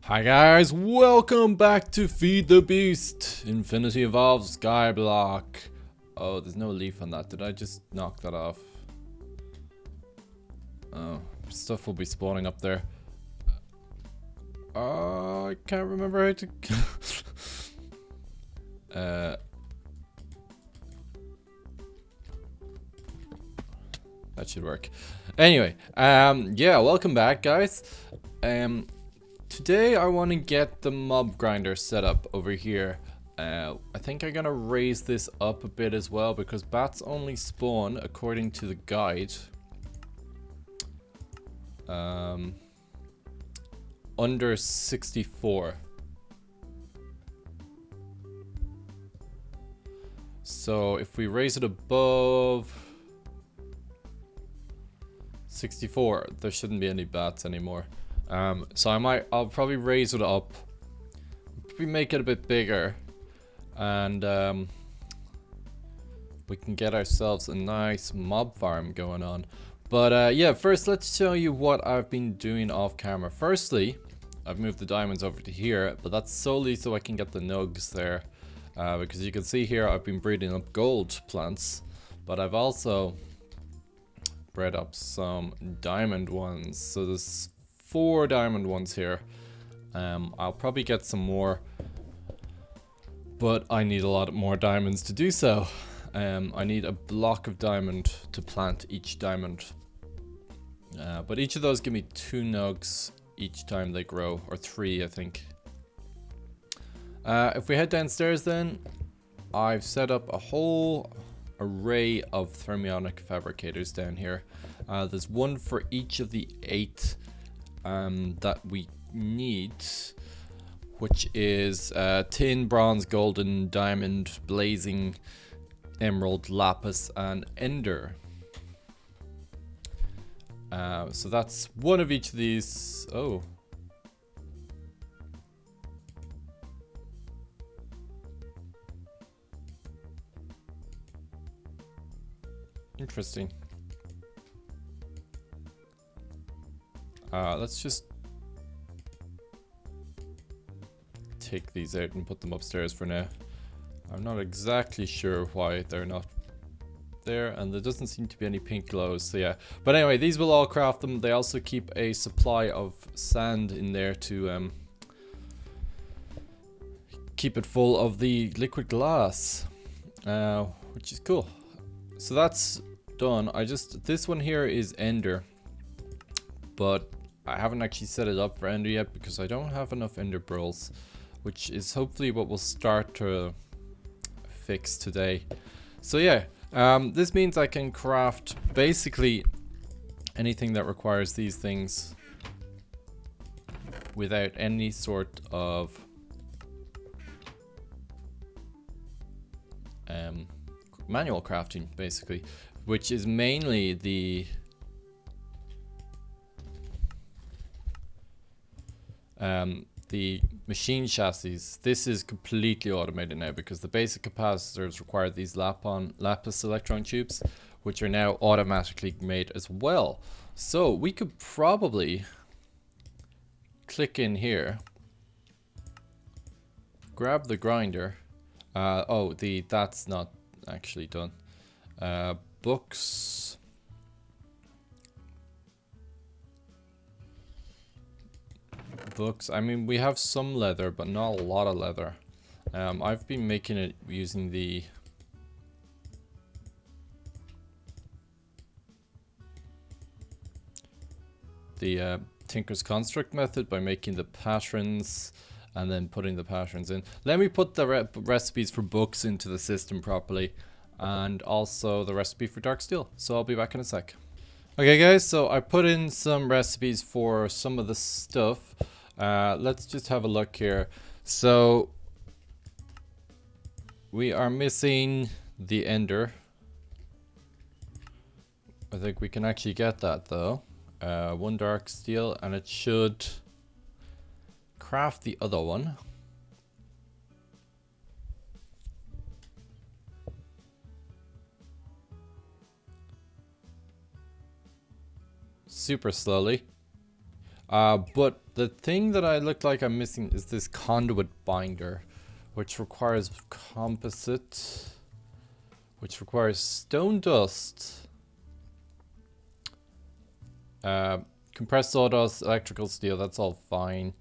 Hi guys, welcome back to Feed the Beast, Infinity Evolved SkyBlock. Oh, there's no leaf on that. Did I just knock that off? Oh, stuff will be spawning up there. Oh, I can't remember how to... that should work. Anyway, yeah, welcome back guys. Today I want to get the mob grinder set up over here. I think I'm gonna raise this up a bit as well because bats only spawn, according to the guide, under 64. So if we raise it above 64, there shouldn't be any bats anymore. So I'll probably raise it up, probably make it a bit bigger, and we can get ourselves a nice mob farm going on. But yeah, first let's show you what I've been doing off camera. Firstly, I've moved the diamonds over to here, but that's solely so I can get the nugs there, because you can see here I've been breeding up gold plants, but I've also bred up some diamond ones. So there's 4 diamond ones here. I'll probably get some more, but I need a lot more diamonds to do so. I need a block of diamond to plant each diamond, but each of those give me 2 nugs each time they grow, or 3 I think. If we head downstairs then, I've set up a whole array of thermionic fabricators down here. There's one for each of the 8 that we need, which is tin, bronze, golden, diamond, blazing, emerald, lapis, and ender. So that's one of each of these. Oh. Interesting. Let's just take these out and put them upstairs for now. I'm not exactly sure why they're not there, and there doesn't seem to be any pink glows, so yeah. But anyway, these will all craft them. They also keep a supply of sand in there to keep it full of the liquid glass, which is cool. So that's done. This one here is ender, but I haven't actually set it up for ender yet because I don't have enough ender pearls, which is hopefully what we'll start to fix today. So yeah, this means I can craft basically anything that requires these things without any sort of manual crafting, basically, which is mainly the machine chassis. This is completely automated now because the basic capacitors require these lapis electron tubes, which are now automatically made as well. So we could probably click in here, grab the grinder. Oh, that's not actually done. Books. I mean, we have some leather, but not a lot of leather. I've been making it using the Tinker's Construct method by making the patterns and then putting the patterns in. Let me put the recipes for books into the system properly, and also the recipe for dark steel. So I'll be back in a sec. Okay guys, so I put in some recipes for some of the stuff. Let's just have a look here. So we are missing the ender. I think we can actually get that though. 1 dark steel, and it should craft the other one. Super slowly. But the thing that I look like I'm missing is this conduit binder, which requires composite, which requires stone dust, compressed sawdust, electrical steel. That's all fine.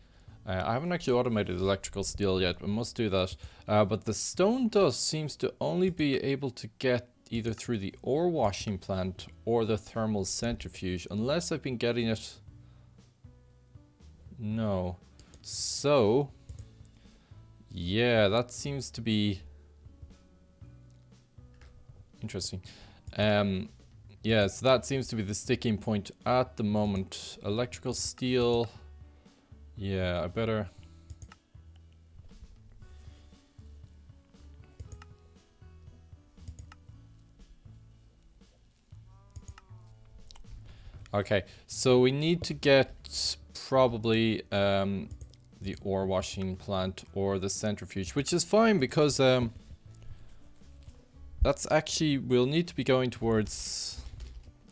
I haven't actually automated electrical steel yet. I must do that. But the stone dust seems to only be able to get either through the ore washing plant or the thermal centrifuge, unless I've been getting it. No. So, yeah, that seems to be interesting. Yeah, so that seems to be the sticking point at the moment. Electrical steel. Yeah, I better. Okay, so we need to get probably the ore washing plant or the centrifuge, which is fine because that's actually, we'll need to be going towards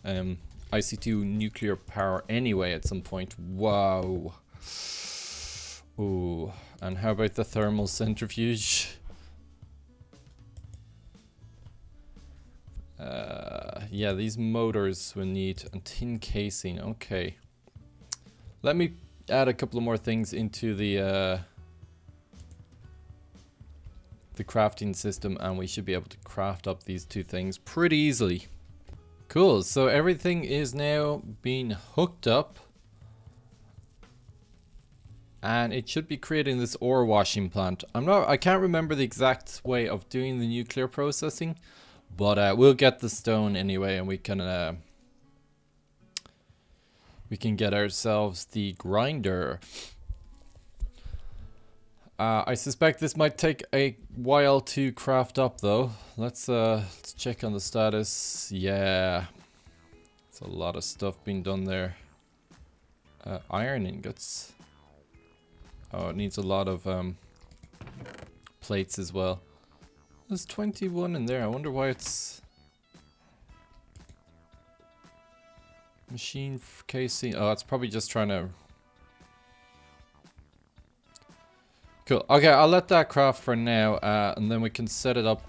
IC2 nuclear power anyway at some point. Wow. Ooh, and how about the thermal centrifuge? Yeah, these motors will need a tin casing. Okay. Let me add a couple of more things into the crafting system, and we should be able to craft up these two things pretty easily. Cool, so everything is now being hooked up. And it should be creating this ore washing plant. I can't remember the exact way of doing the nuclear processing, but we'll get the stone anyway, and we can get ourselves the grinder. I suspect this might take a while to craft up though. Let's check on the status. Yeah, it's a lot of stuff being done there. Iron ingots. Oh, it needs a lot of plates as well. There's 21 in there. I wonder why it's machine casing. Oh, it's probably just trying to. Cool. Okay, I'll let that craft for now, and then we can set it up.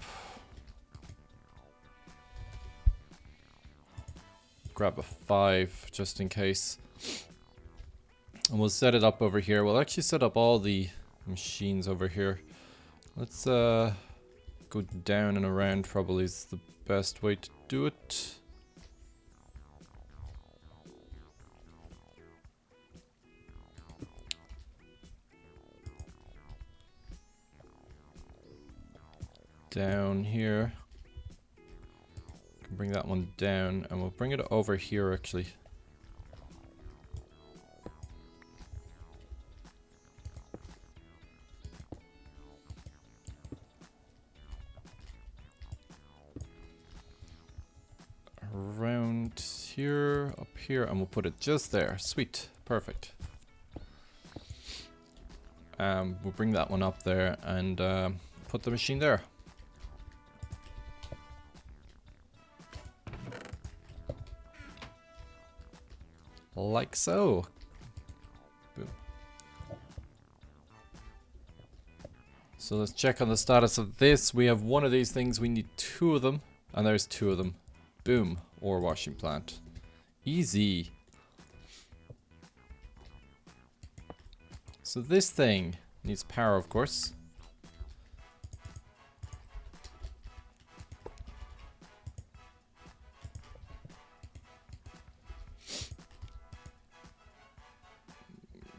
Grab a 5 just in case. And we'll set it up over here. We'll actually set up all the machines over here. Let's go down and around, probably is the best way to do it. Down here. Can bring that one down, and we'll bring it over here actually. Around here, up here, and we'll put it just there. Sweet, perfect. We'll bring that one up there and put the machine there. Like so. Boom. So let's check on the status of this. We have one of these things, we need 2 of them, and there's 2 of them. Boom, ore washing plant. Easy. So this thing needs power, of course.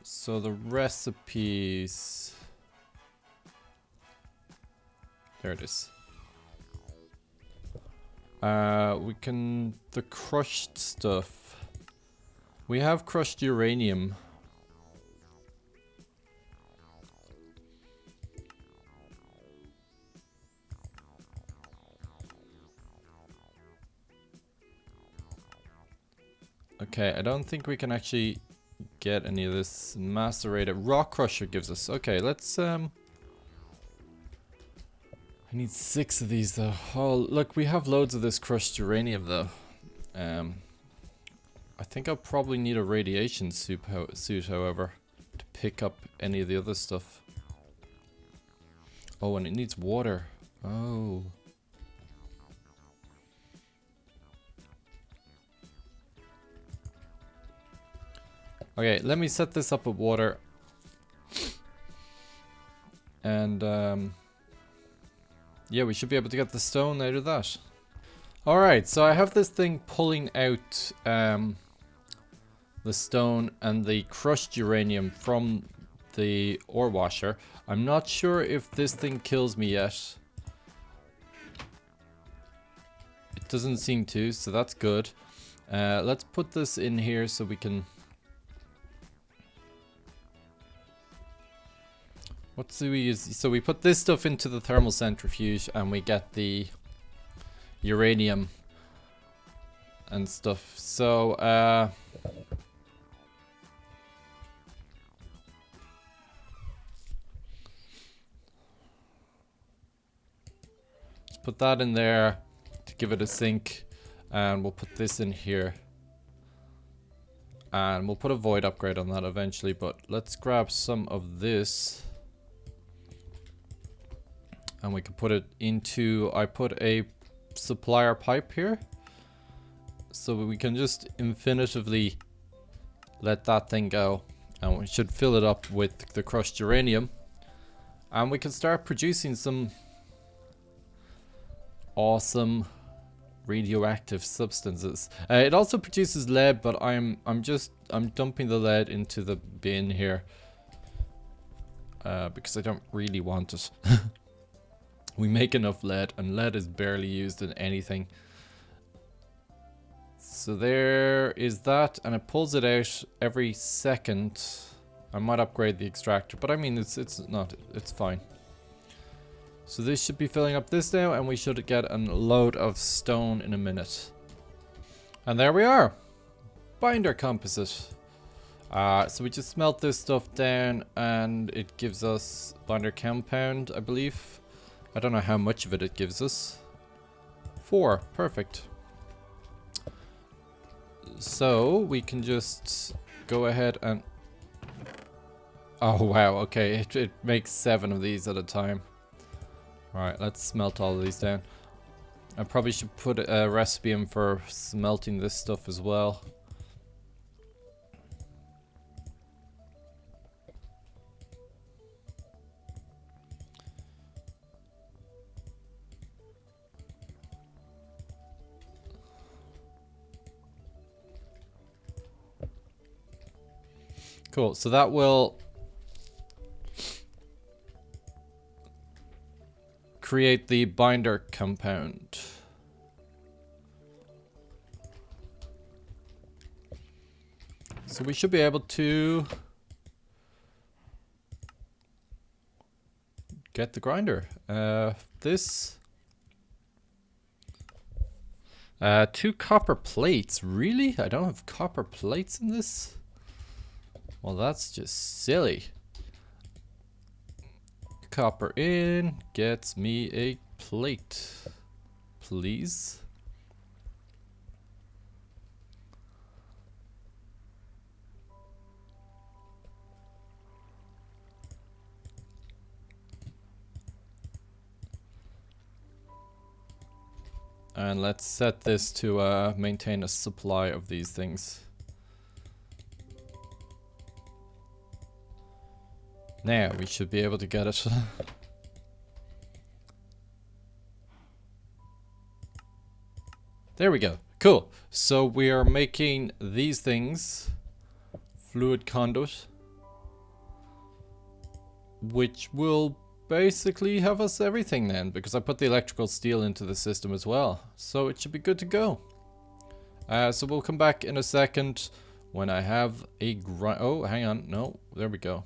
So the recipes. There it is. We can, the crushed stuff. We have crushed uranium. Okay, I don't think we can actually get any of this macerated. Rock crusher gives us. Okay, let's I need 6 of these though. Oh, look, we have loads of this crushed uranium though. I think I'll probably need a radiation suit, however, to pick up any of the other stuff. Oh, and it needs water. Oh. Okay, let me set this up with water. And, yeah, we should be able to get the stone out of that. Alright, so I have this thing pulling out, the stone and the crushed uranium from the ore washer. I'm not sure if this thing kills me yet. It doesn't seem to, so that's good. Let's put this in here so we can... What do we use? So we put this stuff into the thermal centrifuge and we get the uranium and stuff. So, let's put that in there to give it a sink, and we'll put this in here. And we'll put a void upgrade on that eventually, but let's grab some of this. And we can put it into, I put a supplier pipe here. So we can just infinitively let that thing go. And we should fill it up with the crushed uranium. And we can start producing some awesome radioactive substances. It also produces lead, but I'm dumping the lead into the bin here. Because I don't really want it. We make enough lead, and lead is barely used in anything. So there is that, and it pulls it out every second. I might upgrade the extractor, but I mean it's fine. So this should be filling up this now, and we should get a load of stone in a minute. And there we are, binder composite. So we just smelt this stuff down, and it gives us binder compound, I believe. I don't know how much of it gives us. 4, perfect. So we can just go ahead and... Oh wow, okay, it makes 7 of these at a time. Alright, let's smelt all of these down. I probably should put a recipe in for smelting this stuff as well. Cool, so that will create the binder compound. So we should be able to get the grinder. This 2 copper plates, really? I don't have copper plates in this? Well, that's just silly. Copper in gets me a plate, please. And let's set this to maintain a supply of these things. Now we should be able to get it. There we go. Cool. So we are making these things. Fluid conduit. Which will basically have us everything then, because I put the electrical steel into the system as well. So it should be good to go. So we'll come back in a second when I have a oh, hang on. No, there we go.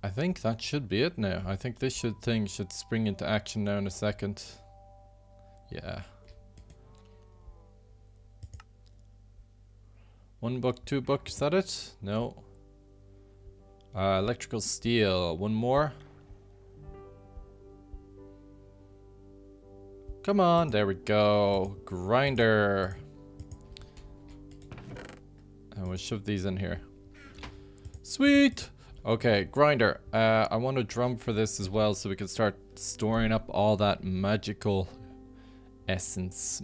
I think that should be it now. I think this thing should spring into action now in a second. Yeah. $1, $2, is that it? No. Electrical steel. 1 more. Come on, there we go. Grinder. And we'll shove these in here. Sweet! Okay, grinder. I want a drum for this as well so we can start storing up all that magical essence.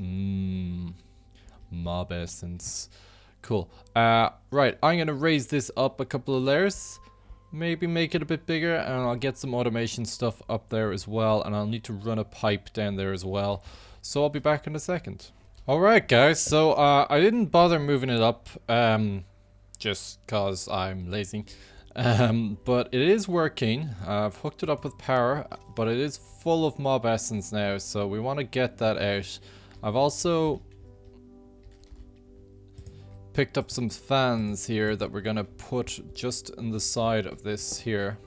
Mob essence. Cool. Right, I'm gonna raise this up a couple of layers. Maybe make it a bit bigger, and I'll get some automation stuff up there as well, and I'll need to run a pipe down there as well. So I'll be back in a second. Alright guys, so I didn't bother moving it up, just cause I'm lazy. But it is working. I've hooked it up with power, but it is full of mob essence now, so we want to get that out. I've also picked up some fans here that we're gonna put just on the side of this here.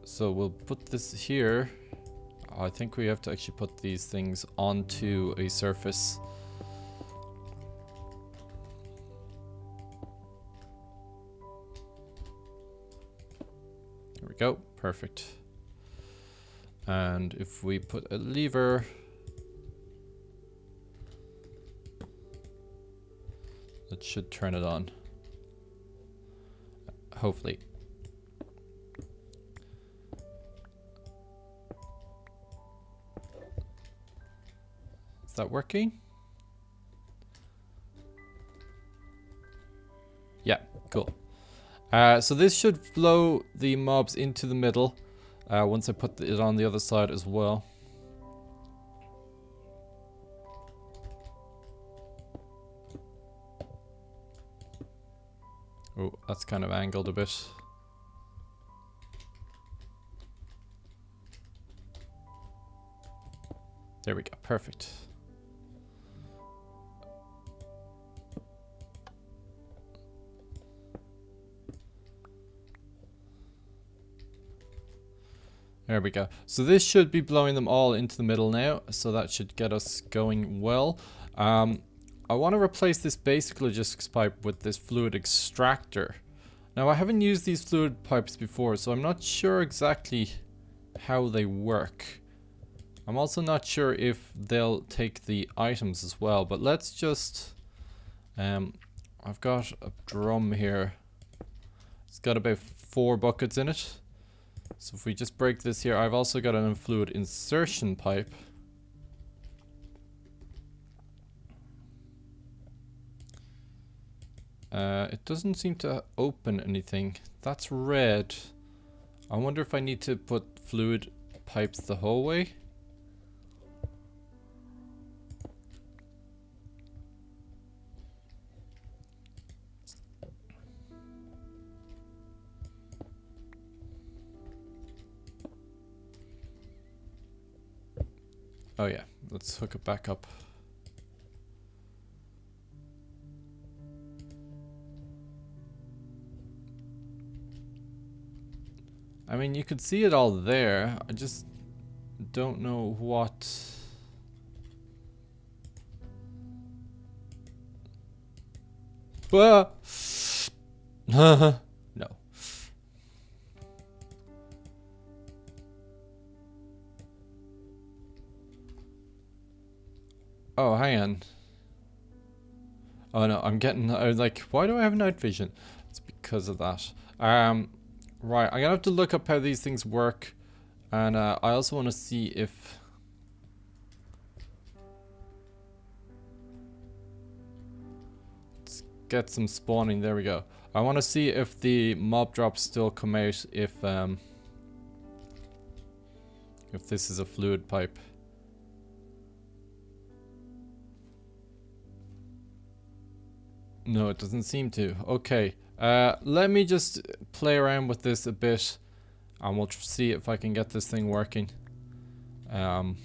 So we'll put this here. I think we have to actually put these things onto a surface. There we go, perfect. And if we put a lever, that should turn it on. Hopefully. Is that working? Yeah, cool. So this should flow the mobs into the middle once I put it on the other side as well. Oh, that's kind of angled a bit. There we go, perfect. There we go. So this should be blowing them all into the middle now, so that should get us going well. I want to replace this basic logistics pipe with this fluid extractor. Now I haven't used these fluid pipes before, so I'm not sure exactly how they work. I'm also not sure if they'll take the items as well, but let's just... I've got a drum here. It's got about 4 buckets in it. So if we just break this here, I've also got an fluid insertion pipe. It doesn't seem to open anything. That's red. I wonder if I need to put fluid pipes the whole way. Oh yeah, let's hook it back up. I mean, you could see it all there. I just don't know what... Ah! No. Oh, hang on. Oh no, I was like, why do I have night vision? It's because of that. Right, I'm gonna have to look up how these things work, and I also want to see if... Let's get some spawning, there we go. I want to see if the mob drops still come out if this is a fluid pipe. No, it doesn't seem to. Okay. Let me just play around with this a bit, and we'll see if I can get this thing working. Like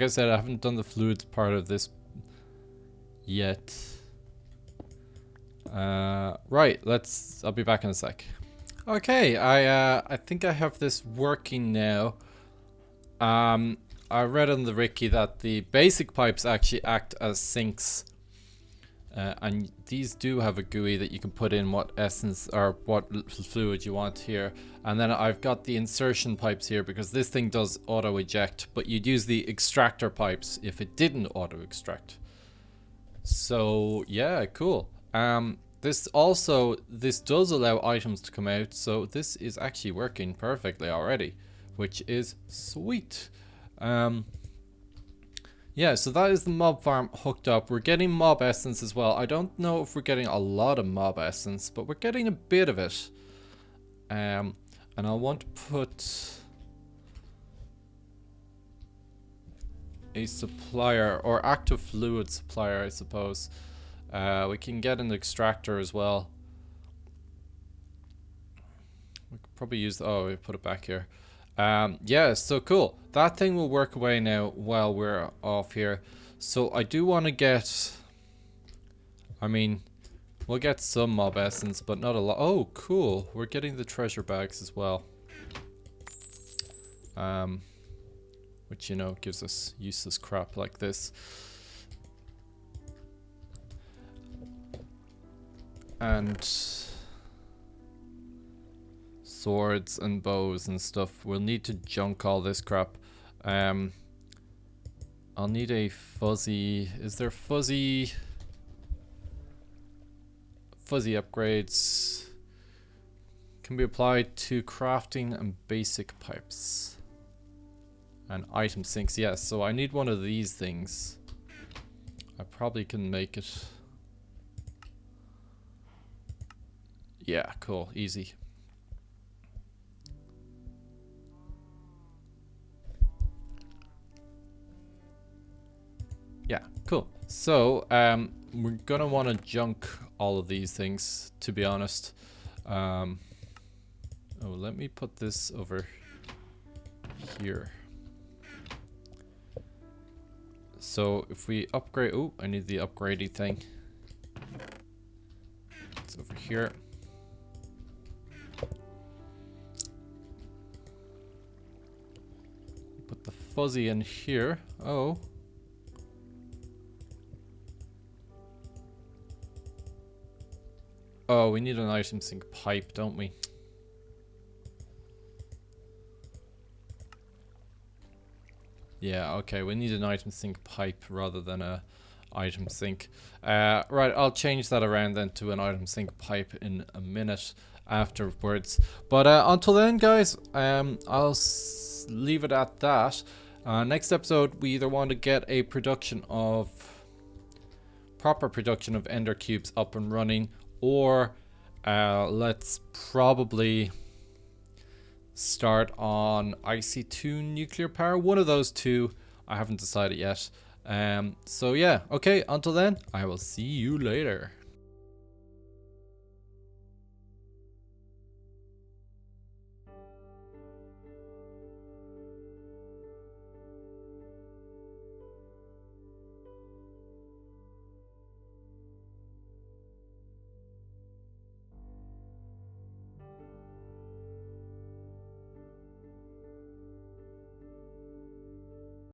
I said, I haven't done the fluids part of this yet. Right, I'll be back in a sec. Okay, I think I have this working now. I read on the wiki that the basic pipes actually act as sinks. And these do have a GUI that you can put in what essence or what fluid you want here. And then I've got the insertion pipes here because this thing does auto eject, but you'd use the extractor pipes if it didn't auto extract. So yeah, cool. This does allow items to come out, so this is actually working perfectly already, which is sweet. Yeah, so that is the mob farm hooked up. We're getting mob essence as well. I don't know if we're getting a lot of mob essence, but we're getting a bit of it. And I want to put a supplier, or active fluid supplier, I suppose. We can get an extractor as well. We could probably use, oh, we put it back here. Yeah, so cool. That thing will work away now while we're off here. So I do want to get, I mean, we'll get some mob essence, but not a lot. Oh, cool. We're getting the treasure bags as well. Which, you know, gives us useless crap like this. And swords and bows and stuff. We'll need to junk all this crap. I'll need a fuzzy. Is there fuzzy upgrades? Can be applied to crafting and basic pipes. And item sinks, yes. So I need one of these things. I probably can make it. Yeah, cool, easy. Yeah, cool. So, we're gonna want to junk all of these things, to be honest. Oh, let me put this over here. So, if we upgrade... Oh, I need the upgradey thing. It's over here. Put the fuzzy in here. Oh. Oh, we need an item sink pipe, don't we? Yeah, okay, we need an item sink pipe rather than a item sink. Right, I'll change that around then to an item sink pipe in a minute afterwards. But until then, guys, I'll leave it at that. Next episode, we either want to get a proper production of ender cubes up and running, or let's probably start on IC2 nuclear power. One of those two. I haven't decided yet. So yeah, okay, until then, I will see you later.